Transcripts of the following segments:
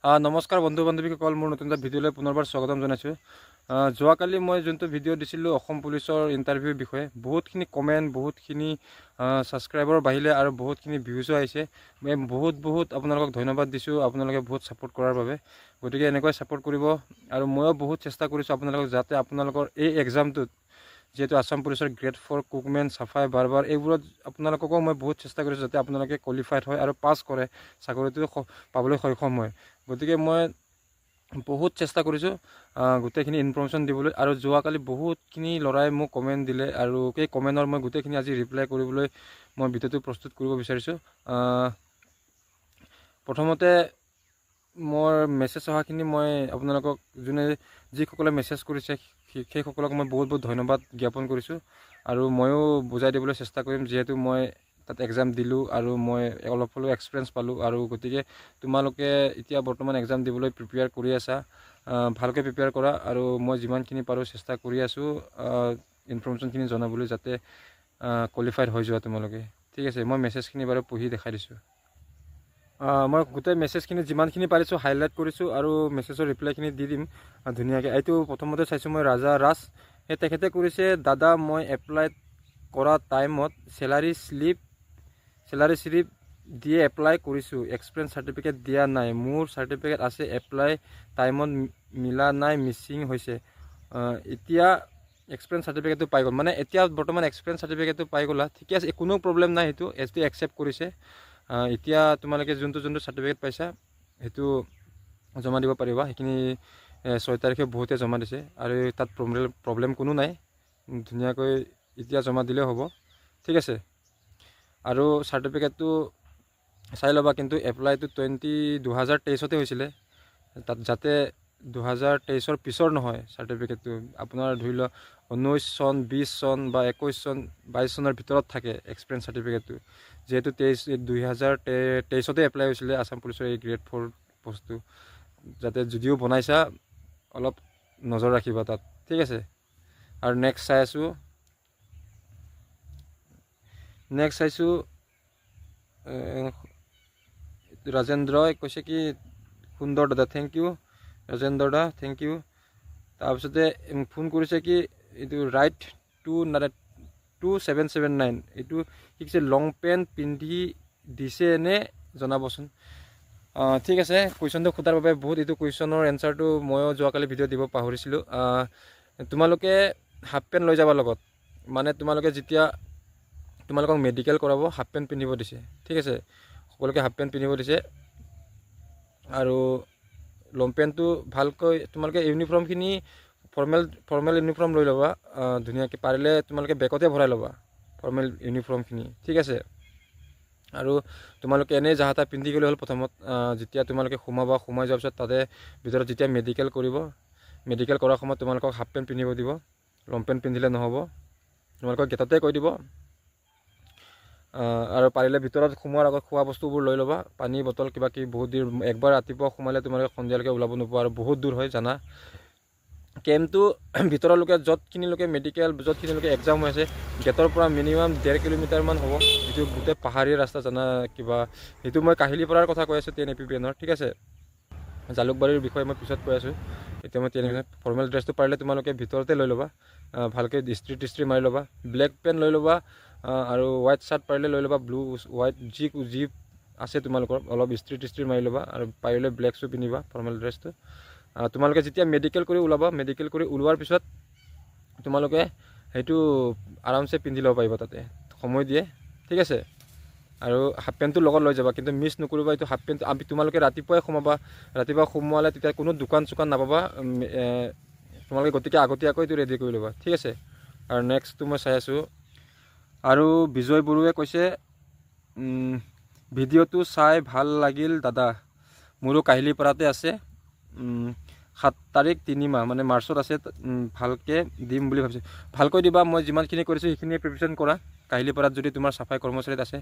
নমস্কাৰ বন্ধু বান্ধৱীসকল, মোৰ নতুন এটা ভিডিঅ'লৈ পুনৰবাৰ স্বাগতম জনাইছোঁ। যোৱাকালি মই যোনটো ভিডিঅ' দিছিলোঁ অসম পুলিচৰ ইণ্টাৰভিউৰ বিষয়ে, বহুতখিনি কমেণ্ট, বহুতখিনি ছাবস্ক্ৰাইবাৰ বাঢ়িলে আৰু বহুতখিনি ভিউজো আহিছে। মই বহুত আপোনালোকক ধন্যবাদ দিছোঁ, আপোনালোকে বহুত ছাপোৰ্ট কৰাৰ বাবে। গতিকে এনেকৈ ছাপোৰ্ট কৰিব আৰু ময়ো বহুত চেষ্টা কৰিছোঁ আপোনালোকক, যাতে আপোনালোকৰ এই এক্সামটোত, যিহেতু আসাম পুলিচৰ গ্ৰেড 4 কুকমেন, চাফাই, বাৰবাৰ, এইবোৰত আপোনালোককো মই বহুত চেষ্টা কৰিছোঁ যাতে আপোনালোকে কোৱালিফাইড হয় আৰু পাছ কৰে, চাকৰিটো পাবলৈ সক্ষম হয়। গতিকে মই বহুত চেষ্টা কৰিছোঁ গোটেইখিনি ইনফৰ্মেশ্যন দিবলৈ। আৰু যোৱাকালি বহুতখিনি ল'ৰাই মোক কমেণ্ট দিলে আৰু সেই কমেণ্টৰ মই গোটেইখিনি আজি ৰিপ্লাই কৰিবলৈ মই ভিডিঅ'টো প্ৰস্তুত কৰিব বিচাৰিছোঁ। প্ৰথমতে মোৰ মেছেজ অহাখিনি মই আপোনালোকক, যিসকলে মেছেজ কৰিছে সেইসকলক মই বহুত ধন্যবাদ জ্ঞাপন কৰিছোঁ। আৰু ময়ো বুজাই দিবলৈ চেষ্টা কৰিম, যিহেতু মই তাত এক্সাম দিলোঁ আৰু মই অলপ হ'লেও এক্সপিৰিয়েঞ্চ পালোঁ। আৰু গতিকে তোমালোকে এতিয়া বৰ্তমান এক্সাম দিবলৈ প্ৰিপেয়াৰ কৰি আছা, ভালকৈ প্ৰিপেয়াৰ কৰা। আৰু মই যিমানখিনি পাৰোঁ চেষ্টা কৰি আছোঁ ইনফৰ্মেশ্যনখিনি জনাবলৈ, যাতে কোৱালিফাইড হৈ যোৱা তোমালোকে। ঠিক আছে, মই মেছেজখিনি বাৰু পঢ়ি দেখাই দিছোঁ। মই গোটেই মেছেজখিনি যিমানখিনি পাৰিছোঁ হাইলাইট কৰিছোঁ আৰু মেছেজৰ ৰিপ্লাইখিনি দি দিম ধুনীয়াকৈ। এইটো প্ৰথমতে চাইছোঁ মই ৰাজা ৰাজ, সেই তেখেতে কৰিছে, দাদা মই এপ্লাই কৰা টাইমত চেলাৰী শ্লিপ দিয়ে এপ্লাই কৰিছোঁ, এক্সপিৰিয়েঞ্চ চাৰ্টিফিকেট দিয়া নাই, মোৰ চাৰ্টিফিকেট আছে, এপ্লাই টাইমত মিলা নাই, মিচিং হৈছে। এতিয়া এক্সপিৰিয়েঞ্চ চাৰ্টিফিকেটটো পাই গ'ল, মানে এতিয়া বৰ্তমান এক্সপিৰিয়েঞ্চ চাৰ্টিফিকেটটো পাই গ'লা, ঠিকে আছে, কোনো প্ৰব্লেম নাই, সেইটো এছটো একচেপ্ট কৰিছে। এতিয়া তোমালোকে যোনটো চাৰ্টিফিকেট পাইছা সেইটো জমা দিব পাৰিবা। সেইখিনি 6 তাৰিখে বহুতে জমা দিছে আৰু তাত প্ৰব্লেম কোনো নাই, ধুনীয়াকৈ এতিয়া জমা দিলেও হ'ব। ঠিক আছে, আৰু চাৰ্টিফিকেটটো চাই ল'বা, কিন্তু এপ্লাইটো 2023 হৈছিলে, তাত যাতে 2023 পিছৰ নহয় চাৰ্টিফিকেটটো, আপোনাৰ ধৰি লওক 19 চন, 20 চন বা 21 চন, 22 চনৰ ভিতৰত থাকে এক্সপিৰিয়েঞ্চ চাৰ্টিফিকেটটো। যিহেতু 2023 এপ্লাই হৈছিলে আসাম পুলিচৰ এই গ্ৰেড 4 পষ্টটো, যাতে যদিও বনাইছা অলপ নজৰ ৰাখিবা তাত। ঠিক আছে, আৰু নেক্সট চাইছোঁ ৰাজেন্দ্ৰই কৈছে কি, সুন্দৰ দাদা, থেংক ইউ ৰাজেন্দ্ৰ দা, থেংক ইউ। তাৰপিছতে ফোন কৰিছে কি, এইটো ৰাইট 2779, এইটো কি কৈছে, লং পেণ্ট পিন্ধি দিছে নে জনাবচোন। ঠিক আছে, কুৱেশ্যনটো সোধাৰ বাবে বহুত, এইটো কুৱেশ্যনৰ এনচাৰটো ময়ো যোৱাকালি ভিডিঅ' দিব পাহৰিছিলোঁ। তোমালোকে হাফ পেণ্ট লৈ যাবা লগত, মানে তোমালোকে যেতিয়া তোমালোকক মেডিকেল কৰাব হাফ পেণ্ট পিন্ধিব দিছে। ঠিক আছে, সকলোকে হাফ পেণ্ট পিন্ধিব দিছে। আৰু লং পেণ্টটো ভালকৈ তোমালোকে ইউনিফৰ্মখিনি ফৰ্মেল ইউনিফৰ্ম লৈ ল'বা ধুনীয়াকৈ, পাৰিলে তোমালোকে বেগতে ভৰাই ল'বা ফৰ্মেল ইউনিফৰ্মখিনি। ঠিক আছে, আৰু তোমালোকে এনেই যাহা তাহ পিন্ধি গ'লে হ'ল। প্ৰথমত যেতিয়া তোমালোকে সোমাই যোৱাৰ পিছত তাতে ভিতৰত যেতিয়া মেডিকেল কৰাৰ সময়ত তোমালোকক হাফ পেণ্ট পিন্ধিব দিব, লং পেণ্ট পিন্ধিলে নহ'ব, তোমালোকক গেটতে কৈ দিব। আৰু পাৰিলে ভিতৰত সোমোৱাৰ আগত খোৱা বস্তুবোৰ লৈ ল'বা, পানী বটল কিবা কিবি। বহুত দূৰ, একবাৰ ৰাতিপুৱা সোমালে তোমালোকে সন্ধিয়ালৈকে ওলাব নোপোৱা, আৰু বহুত দূৰ হয় জানা। কেম্পটো ভিতৰলৈকে, য'তখিনিলৈকে মেডিকেল, য'তখিনিলৈকে এক্সাম হৈ আছে, গেটৰ পৰা মিনিমাম 1.5 কিলোমিটাৰমান হ'ব। যিটো গোটেই পাহাৰীয়া ৰাস্তা জানা কিবা, সেইটো মই কাহিলীপাৰাৰ কথা কৈ আছোঁ, 10 APPN। ঠিক আছে, জালুকবাৰীৰ বিষয়ে মই পিছত কৈ আছোঁ। এতিয়া মই ফৰ্মেল ড্ৰেছটো পাৰিলে তোমালোকে ভিতৰতে লৈ ল'বা, ভালকৈ ইস্ত্ৰি মাৰি ল'বা। ব্লেক পেণ্ট লৈ ল'বা, আৰু হোৱাইট চাৰ্ট পাৰিলে লৈ ল'বা, ব্লু হোৱাইট যি আছে তোমালোকৰ, অলপ ইস্ত্ৰি মাৰি ল'বা। আৰু পাৰিলে ব্লেক শ্বু পিন্ধিবা, ফৰ্মেল ড্ৰেছটো। তোমালোকে যেতিয়া মেডিকেল কৰি ওলাবা, মেডিকেল কৰি ওলোৱাৰ পিছত তোমালোকে সেইটো আৰামছে পিন্ধি ল'ব পাৰিবা, তাতে সময় দিয়ে। ঠিক আছে, আৰু হাফ পেণ্টটো লগত লৈ যাবা, কিন্তু মিছ নকৰিবা। এইটো হাফ পেণ্ট তোমালোকে ৰাতিপুৱাই সোমাবা, ৰাতিপুৱা সোমোৱালে তেতিয়া কোনো দোকান চোকান নাপাবা, তোমালোকে গতিকে আগতীয়াকৈ এইটো ৰেডি কৰি ল'বা। ঠিক আছে, আৰু নেক্সটটো মই চাই আছোঁ, আৰু বিজয় বড়োৱে কৈছে, ভিডিঅ'টো চাই ভাল লাগিল দাদা, মোৰো কাহিলীপাৰাতে আছে, 7 তাৰিখ 3 মাহ, মানে মাৰ্চত আছে, ভালকৈ দিম বুলি ভাবিছোঁ। ভালকৈ দিবা, মই যিমানখিনি কৰিছোঁ সেইখিনিয়ে প্ৰিপেৰেশ্যন কৰা। কাহিলীপাৰাত যদি তোমাৰ চাফাই কৰ্মচাৰীত আছে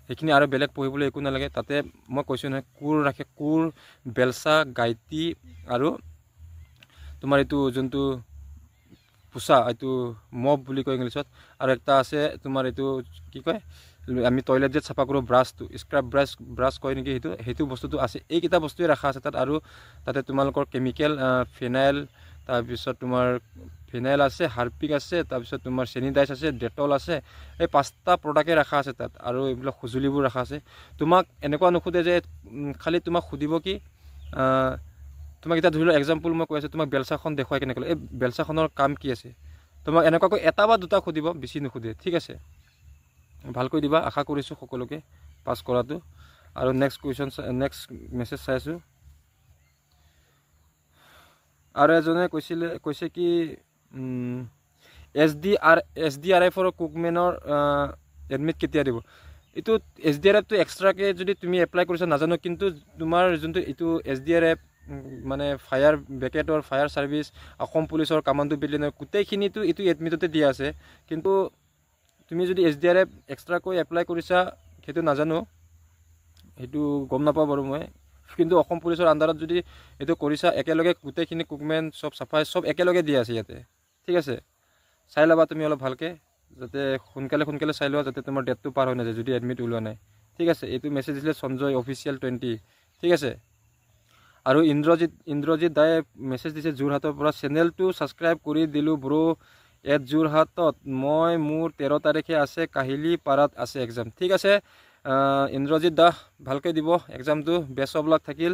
সেইখিনি, আৰু বেলেগ পঢ়িবলৈ একো নালাগে। তাতে মই কৈছোঁ নহয়, কোৰ, বেলচা, গাইটি, আৰু তোমাৰ এইটো যোনটো পোচা, এইটো মব বুলি কয় ইংলিছত, আৰু একটা আছে তোমাৰ এইটো কি কয়, আমি টয়লেট যে চাফা কৰোঁ ব্ৰাছটো স্ক্ৰাব ব্ৰাছ কয় নেকি সেইটো বস্তুটো আছে। এইকেইটা বস্তুৱে ৰাখা আছে তাত। আৰু তাতে তোমালোকৰ কেমিকেল ফিনাইল, তাৰপিছত তোমাৰ ফিনাইল আছে, হাৰ্পিক আছে, তাৰপিছত তোমাৰ চেনিটাইজ আছে, ডেটল আছে। এই 5টা প্ৰডাক্টে ৰাখা আছে তাত। আৰু এইবিলাক সঁজুলিবোৰ ৰাখা আছে। তোমাক এনেকুৱা নোসোধে যে খালি তোমাক সুধিব কি তোমাক এতিয়া ধৰি লোৱা এক্সাম্পল মই কৈ আছোঁ, তোমাক বেলচাখন দেখুৱাই কেনেকৈ এই বেলচাখনৰ কাম কি আছে, তোমাক এনেকুৱাকৈ এটা বা দুটা সুধিব, বেছি নুসুধে। ঠিক আছে, ভালকৈ দিবা। আশা কৰিছোঁ সকলোকে পাছ কৰাটো। আৰু নেক্সট মেছেজ চাইছোঁ। আৰু এজনে কৈছে কি SDRF-ৰ কুকমেনৰ এডমিট কেতিয়া দিব। এইটো SDRF-টো এক্সট্ৰাকৈ যদি তুমি এপ্লাই কৰিছা নাজানো, কিন্তু তোমাৰ যোনটো এইটো SDRF মানে ফায়াৰ ব্ৰিগেডৰ ফায়াৰ ছাৰ্ভিচ, অসম পুলিচৰ কামাণ্ডো বেটেলিয়নৰ গোটেইখিনিতো এইটো এডমিটতে দিয়া আছে। কিন্তু তুমি যদি SDRF এক্সট্ৰাকৈ এপ্লাই কৰিছা সেইটো নাজানো, সেইটো গম নাপাওঁ বাৰু মই। কিন্তু অসম পুলিচৰ আণ্ডাৰত যদি এইটো কৰিছা, একেলগে গোটেইখিনি কুকমেন চব চাফাই চব একেলগে দিয়া আছে ইয়াতে। ঠিক আছে, চাই ল'বা তুমি অলপ ভালকৈ, যাতে সোনকালে চাই লোৱা, যাতে তোমাৰ ডেটটো পাৰ হৈ নাযায় যদি এডমিট ওলোৱা নাই। ঠিক আছে, এইটো মেছেজ দিছিলে সঞ্জয় অফিচিয়েল 20। ঠিক আছে। আৰু ইন্দ্ৰজিৎ দায়ে মেছেজ দিছে যোৰহাটৰ পৰা, চেনেলটো ছাবস্ক্ৰাইব কৰি দিলোঁ ব্ৰ যোৰহাটত। মই মোৰ 13 তাৰিখে আছে, কাহিলীপাৰাত আছে এক্সাম। ঠিক আছে ইন্দ্ৰজিৎ দা, ভালকৈ দিব এক্সামটো, বেষ্ট অফ লাক থাকিল।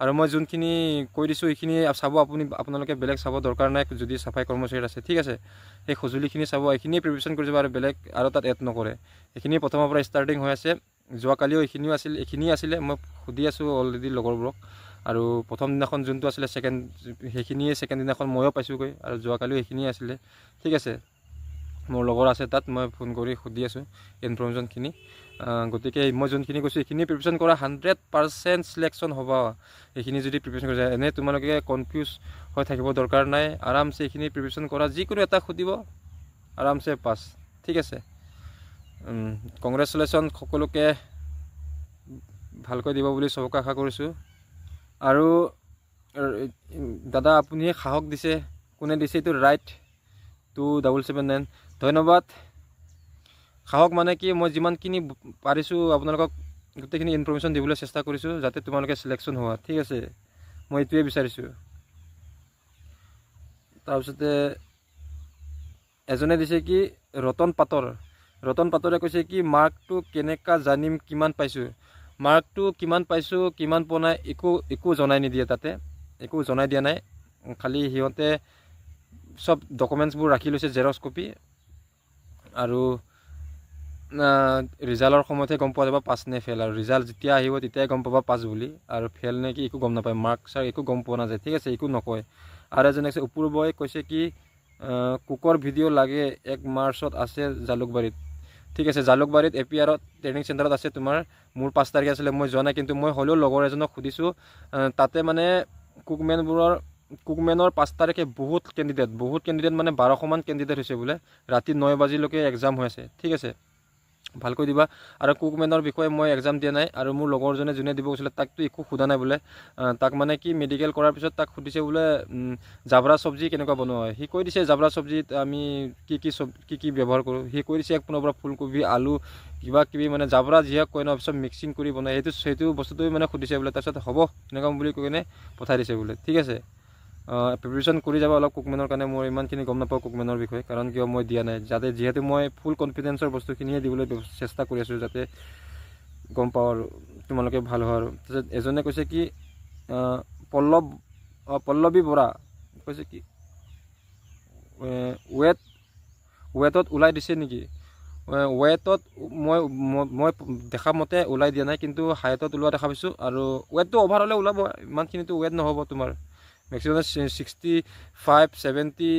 আৰু মই যোনখিনি কৈ দিছোঁ এইখিনি চাব, আপোনালোকে বেলেগ চাব দৰকাৰ নাই যদি চাফাই কৰ্মচাৰীত আছে। ঠিক আছে, সেই সঁজুলিখিনি চাব, এইখিনিয়ে প্ৰিপেৰেশ্যন কৰি যাব, আৰু বেলেগ আৰু তাত এড নকৰে। এইখিনি প্ৰথমৰ পৰা ষ্টাৰ্টিং হৈ আছে। যোৱাকালিও এইখিনিয়ে আছিলে, মই সুধি আছোঁ অলৰেডি লগৰবোৰক। আৰু প্ৰথম দিনাখন যোনটো আছিলে সেইখিনিয়ে ছেকেণ্ড দিনাখন ময়ো পাইছোঁগৈ, আৰু যোৱাকালিও সেইখিনিয়ে আছিলে। ঠিক আছে, মোৰ লগৰ আছে তাত, মই ফোন কৰি সুধি আছোঁ ইনফৰ্মেশ্যনখিনি। গতিকে মই যোনখিনি কৈছোঁ এইখিনি প্ৰিপেৰেশ্যন কৰা, 100% চিলেকশ্যন হ'ব। এইখিনি যদি প্ৰিপেৰেশ্যন কৰি যায়, এনেই তোমালোকে কনফিউজ হৈ থাকিব দৰকাৰ নাই। আৰামছে এইখিনি প্ৰিপেৰেশ্যন কৰা, যিকোনো এটা সুধিব আৰামছে পাছ। ঠিক আছে, কংগ্ৰেচুলেশ্যন সকলোকে, ভালকৈ দিব বুলি চবকে আশা কৰিছোঁ। আৰু দাদা আপুনিয়ে সাহস দিছে, কোনে দিছে এইটো ৰাইট 2779, ধন্যবাদ। সাহস মানে কি, মই যিমানখিনি পাৰিছোঁ আপোনালোকক গোটেইখিনি ইনফৰ্মেশ্যন দিবলৈ চেষ্টা কৰিছোঁ, যাতে তোমালোকে চিলেকশ্যন হোৱা। ঠিক আছে, মই এইটোৱে বিচাৰিছোঁ। তাৰপিছতে এজনে দিছে কি ৰতন পাটৰে কৈছে কি মাৰ্কটো কেনেকুৱা জানিম কিমান পাইছোঁ। মাৰ্কটো কিমান পাইছোঁ কিমান পোৱা নাই একো জনাই নিদিয়ে, তাতে একো জনাই দিয়া নাই। খালি সিহঁতে সব ডকুমেণ্টছবোৰ ৰাখি লৈছে জেৰক্স কপি, আৰু ৰিজাল্টৰ সময়তহে গম পোৱা যাব পাছ নে ফেইল। আৰু ৰিজাল্ট যেতিয়া আহিব তেতিয়াই গম পাবা পাছ বুলি, আৰু ফেইল নে কি একো গম নাপায়, মাৰ্ক চাৰ্ক একো গম পোৱা নাযায়। ঠিক আছে, একো নকয়। আৰু এজনে কৈছে অপূৰ্বই কৈছে কি কুকৰ ভিডিঅ' লাগে, 1 মাৰ্চত আছে জালুকবাৰীত। ঠিক আছে, জালুকবাৰীত APRত ট্ৰেইনিং চেণ্টাৰত আছে তোমাৰ। মোৰ 5 তাৰিখে আছিলে, মই যোৱা নাই, কিন্তু মই হ'লেও লগৰ এজনক সুধিছোঁ, তাতে মানে কুকমেনৰ 5 তাৰিখে বহুত কেণ্ডিডেট মানে 1200মান কেণ্ডিডেট হৈছে বোলে। ৰাতি 9 বাজিলৈকে এক্সাম হৈ আছে। ঠিক আছে, ভালকৈ দিবা। আৰু কুকমেনৰ বিষয়ে মই এক্সাম দিয়া নাই, আৰু মোৰ লগৰজনে যোনে দিব গৈছিলে তাকতো একো সোধা নাই বোলে। তাক মানে কি মেডিকেল কৰাৰ পিছত তাক সুধিছে বোলে জাবৰা চব্জি কেনেকুৱা বনোৱা হয়। সি কৈ দিছে জাবৰা চব্জিত আমি কি ব্যৱহাৰ কৰোঁ। সি কৈ দিছে 1 পোনৰ পৰা ফুলকবি, আলু, কিবা কিবি মানে জাবৰা যিহক কয় ন, চব মিক্সিং কৰি বনায়, সেইটো বস্তুটোৱে মানে সুধিছে বোলে। তাৰপিছত হ'ব এনেকুৱা বুলি কৈ কিনে পঠাই দিছে বোলে। ঠিক আছে, প্ৰিপেৰেশ্যন কৰি যাব অলপ কুকমেনৰ কাৰণে। মই ইমানখিনি গম নাপাওঁ কুকমেনৰ বিষয়ে, কাৰণ কিয় মই দিয়া নাই, যিহেতু মই ফুল কনফিডেঞ্চৰ বস্তুখিনিয়ে দিবলৈ চেষ্টা কৰি আছোঁ, যাতে গম পাওঁ আৰু তোমালোকে ভাল হয়। আৰু তাৰপিছত এজনে কৈছে কি পল্লৱী বৰা কৈছে কি ৱেটত ওলাই দিছে নেকি। ৱেটত মই দেখা মতে ওলাই দিয়া নাই, কিন্তু হাইটত ওলোৱা দেখা পাইছোঁ। আৰু ৱেটটো অভাৰ হ'লে ওলাব, ইমানখিনিতো ৱেট নহ'ব তোমাৰ, মেক্সিমাম 65 70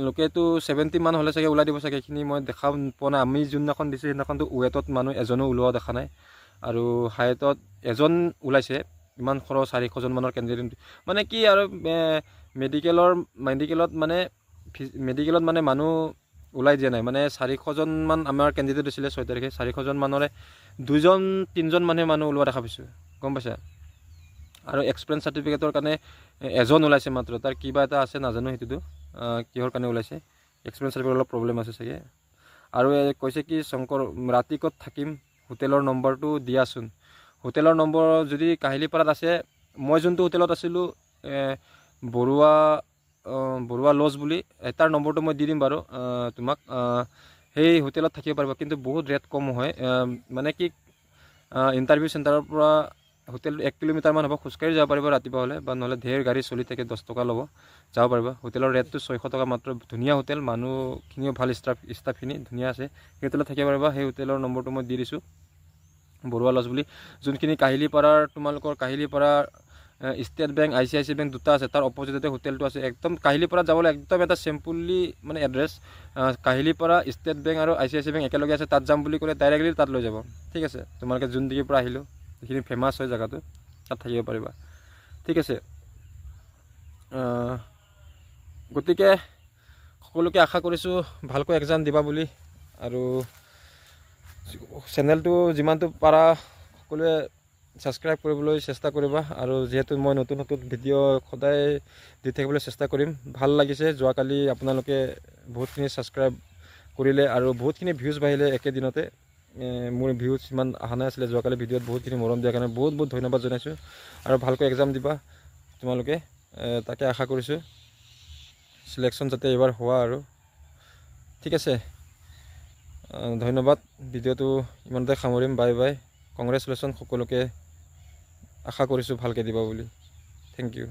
লোকেতো 70 মান হ'লে চাগে ওলাই দিব চাগে। এইখিনি মই দেখা পোৱা নাই, আমি যোনদিনাখন দিছোঁ সেইদিনাখনতো ৱেটত মানুহ এজনো ওলোৱা দেখা নাই। আৰু হাইটত এজন ওলাইছে, ইমান 400জন মানৰ কেণ্ডিডেট। মানে কি আৰু মেডিকেলত মানে মানুহ ওলাই দিয়া নাই, মানে 400জন মান আমাৰ কেণ্ডিডেট হৈছিলে 6 তাৰিখে। 400জন মানৰে 2-3জন মানুহ ওলোৱা দেখা পাইছোঁ, গম পাইছা। আৰু এক্সপিৰিয়েঞ্চ চাৰ্টিফিকেটৰ কাৰণে এজন ওলাইছে মাত্ৰ, তাৰ কিবা এটা আছে নাজানো, সেইটোতো কিহৰ কাৰণে ওলাইছে। এক্সপিৰিয়েঞ্চ চাৰ্টিফিকেট অলপ প্ৰব্লেম আছে চাগে। আৰু কৈছে কি শংকৰ ৰাতি ক'ত থাকিম, হোটেলৰ নম্বৰটো দিয়াচোন। হোটেলৰ নম্বৰ যদি কাহিলীপাৰাত আছে, মই যোনটো হোটেলত আছিলোঁ বৰুৱা লজ বুলি, তাৰ নম্বৰটো মই দি দিম বাৰু তোমাক। সেই হোটেলত থাকিব পাৰিব, কিন্তু বহুত ৰেট কম হয়। মানে কি ইণ্টাৰভিউ চেণ্টাৰৰ পৰা হোটেল 1 কিলোমিটাৰমান হ'ব, খোজকাঢ়ি যাব পাৰিব ৰাতিপুৱা হ'লে, বা নহ'লে ঢেৰ গাড়ী চলি থাকে, 10 টকা ল'ব, যাব পাৰিব। হোটেলৰ ৰেটটো 600 টকা মাত্ৰ। ধুনীয়া হোটেল, মানুহখিনিও ভাল, ষ্টাফখিনি ধুনীয়া আছে। সেই হোটেলত থাকিব পাৰিবা। সেই হোটেলৰ নম্বৰটো মই দি দিছোঁ, বৰুৱা লজ বুলি। যোনখিনি কাহিলীপাৰাৰ, তোমালোকৰ কাহিলীপাৰাৰ ষ্টেট বেংক, ICICI বেংক দুটা আছে, তাৰ অপজিটতে হোটেলটো আছে। একদম কাহিলীপাৰাত যাবলৈ একদম এটা চিম্পুলি মানে এড্ৰেছ, কাহিলীপাৰা ষ্টেট বেংক আৰু ICICI বেংক একেলগে আছে। তাত যাম বুলি ক'লে ডাইৰেক্টলি তাত লৈ যাব, ঠিক আছে। তোমালোকে যোন দিগিৰ পৰা আহিলোঁ, যিখিনি ফেমাছ হয় জেগাটো, তাত থাকিব পাৰিবা, ঠিক আছে। গতিকে সকলোকে আশা কৰিছোঁ ভালকৈ এক্সাম দিবা বুলি। আৰু চেনেলটো যিমানটো পাৰা সকলোৱে ছাবস্ক্ৰাইব কৰিবলৈ চেষ্টা কৰিবা। আৰু যিহেতু মই নতুন ভিডিঅ' সদায় দি থাকিবলৈ চেষ্টা কৰিম। ভাল লাগিছে, যোৱাকালি আপোনালোকে বহুতখিনি ছাবস্ক্ৰাইব কৰিলে আৰু বহুতখিনি ভিউজ বাঢ়িলে একেদিনতে। মোৰ ভিউজ ইমান অহা নাছিলে যোৱাকালি ভিডিঅ'ত, বহুতখিনি মৰম দিয়াৰ কাৰণে বহুত বহুত ধন্যবাদ জনাইছোঁ। আৰু ভালকৈ এক্সাম দিবা তোমালোকে, তাকে আশা কৰিছোঁ। চিলেকশ্যন যাতে এইবাৰ হোৱা আৰু, ঠিক আছে। ধন্যবাদ। ভিডিঅ'টো ইমানতে সামৰিম। Bye bye. কংগ্ৰেচুলেশ্যন সকলোকে, আশা কৰিছোঁ ভালকৈ দিবা বুলি। Thank U.